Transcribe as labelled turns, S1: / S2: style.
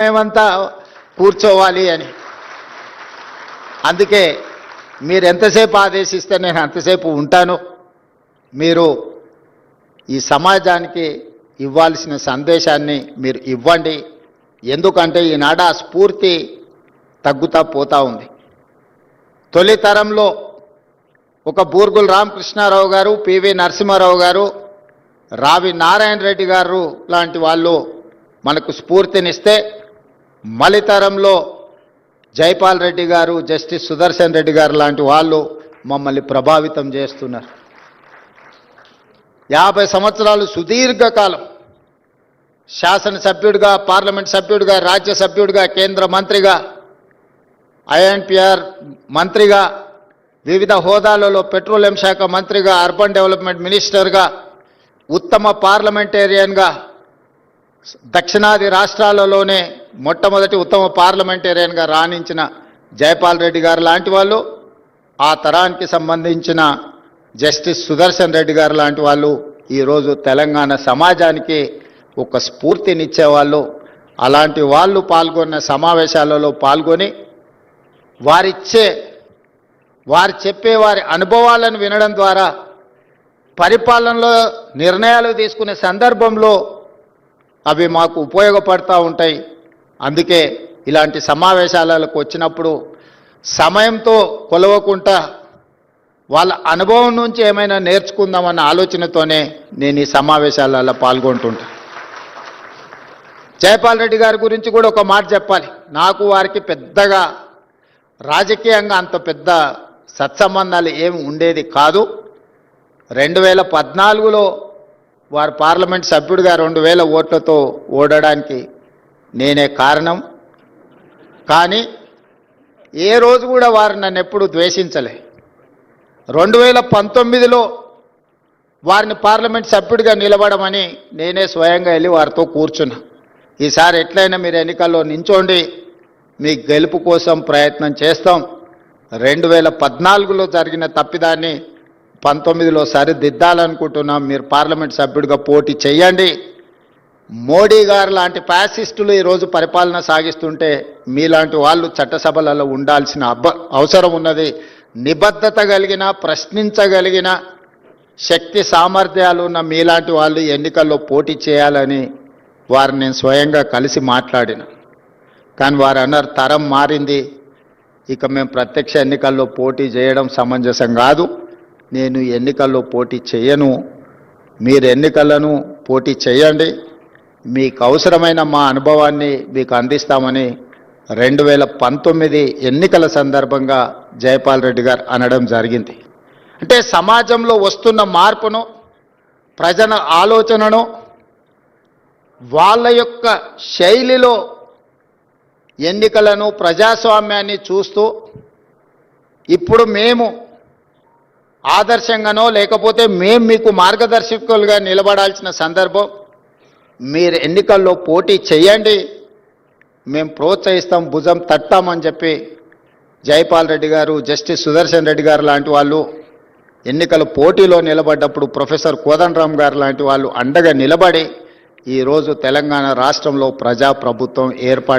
S1: మేమంతా కూర్చోవాలి అని. అందుకే మీరు ఎంతసేపు ఆదేశిస్తే నేను అంతసేపు ఉంటాను. మీరు ఈ సమాజానికి ఇవ్వాల్సిన సందేశాన్ని మీరు ఇవ్వండి. ఎందుకంటే ఈనాడు ఆ స్ఫూర్తి తగ్గుతా పోతా ఉంది. తొలి తరంలో ఒక బూర్గుల రామకృష్ణారావు గారు, పివి నరసింహారావు గారు, రావి నారాయణ రెడ్డి గారు లాంటి వాళ్ళు మనకు స్ఫూర్తినిస్తే, మలితరంలో జైపాల్ రెడ్డి గారు, జస్టిస్ సుదర్శన్ రెడ్డి గారు లాంటి వాళ్ళు మమ్మల్ని ప్రభావితం చేస్తున్నారు. 50 సంవత్సరాలు సుదీర్ఘకాలం శాసనసభ్యుడిగా, పార్లమెంట్ సభ్యుడిగా, రాజ్యసభ్యుడిగా, కేంద్ర మంత్రిగా, ఐఎన్పిఆర్ మంత్రిగా, వివిధ హోదాలలో పెట్రోలియం శాఖ మంత్రిగా, అర్బన్ డెవలప్మెంట్ మినిస్టర్గా, ఉత్తమ పార్లమెంటేరియన్గా, దక్షిణాది రాష్ట్రాలలోనే మొట్టమొదటి ఉత్తమ పార్లమెంటేరియన్గా రాణించిన జైపాల్ రెడ్డి గారు లాంటి వాళ్ళు, ఆ తరానికి సంబంధించిన జస్టిస్ సుదర్శన్ రెడ్డి గారు లాంటి వాళ్ళు ఈరోజు తెలంగాణ సమాజానికి ఒక స్ఫూర్తినిచ్చేవాళ్ళు. అలాంటి వాళ్ళు పాల్గొన్న సమావేశాలలో పాల్గొని వారు చెప్పే వారి అనుభవాలను వినడం ద్వారా పరిపాలనలో నిర్ణయాలు తీసుకునే సందర్భంలో అవి మాకు ఉపయోగపడుతూ ఉంటాయి. అందుకే ఇలాంటి సమావేశాలకు వచ్చినప్పుడు సమయంతో కొలవకుండా వాళ్ళ అనుభవం నుంచి ఏమైనా నేర్చుకుందామన్న ఆలోచనతోనే నేను ఈ సమావేశాలలో పాల్గొంటుంటా. జైపాల్ రెడ్డి గారి గురించి కూడా ఒక మాట చెప్పాలి. నాకు వారికి పెద్దగా రాజకీయంగా అంత పెద్ద సత్సంబంధాలు ఏమి ఉండేది కాదు. 2014లో వారు పార్లమెంట్ సభ్యుడిగా 2000 ఓట్లతో ఓడడానికి నేనే కారణం. కానీ ఏ రోజు కూడా వారు నన్ను ఎప్పుడు ద్వేషించలే. 2019లో వారిని పార్లమెంట్ సభ్యుడిగా నిలబడమని నేనే స్వయంగా వెళ్ళి వారితో కూర్చున్నా. ఈసారి ఎట్లయినా మీరు ఎన్నికల్లో నించోండి, మీ గెలుపు కోసం ప్రయత్నం చేస్తాం. 2014లో జరిగిన తప్పిదాన్ని 19లో సరిదిద్దాలనుకుంటున్నాం. మీరు పార్లమెంట్ సభ్యుడిగా పోటీ చేయండి. మోడీ గారు లాంటి ఫ్యాసిస్టులు ఈరోజు పరిపాలన సాగిస్తుంటే మీలాంటి వాళ్ళు చట్టసభలలో ఉండాల్సిన అవసరం ఉన్నది. నిబద్ధత కలిగిన, ప్రశ్నించగలిగిన శక్తి సామర్థ్యాలు ఉన్న మీలాంటి వాళ్ళు ఎన్నికల్లో పోటీ చేయాలని వారిని నేను స్వయంగా కలిసి మాట్లాడిన. కానీ వారు అన్నారు, తరం మారింది, ఇక మేము ప్రత్యక్ష ఎన్నికల్లో పోటీ చేయడం సమంజసం కాదు, నేను ఎన్నికల్లో పోటీ చేయను, మీరు ఎన్నికలను పోటీ చేయండి, మీకు అవసరమైన మా అనుభవాన్ని మీకు అందిస్తామని 2019 ఎన్నికల సందర్భంగా జైపాల్ రెడ్డి గారు అనడం జరిగింది. అంటే సమాజంలో వస్తున్న మార్పును, ప్రజల ఆలోచనను వాళ్ళ యొక్క శైలిలో ఎన్నికలను, ప్రజాస్వామ్యాన్ని చూస్తూ ఇప్పుడు మేము ఆదర్శంగానో లేకపోతే మేము మీకు మార్గదర్శకులుగా నిలబడాల్సిన సందర్భం. మీరు ఎన్నికల్లో పోటీ చేయండి, మేము ప్రోత్సహిస్తాం, భుజం తట్టామని చెప్పి జైపాల్ రెడ్డి గారు, జస్టిస్ సుదర్శన్ రెడ్డి గారు లాంటి వాళ్ళు ఎన్నికల పోటీలో నిలబడ్డప్పుడు ప్రొఫెసర్ కోదండరామ్ గారు లాంటి వాళ్ళు అండగా నిలబడి ఈరోజు తెలంగాణ రాష్ట్రంలో ప్రజాప్రభుత్వం ఏర్పాటు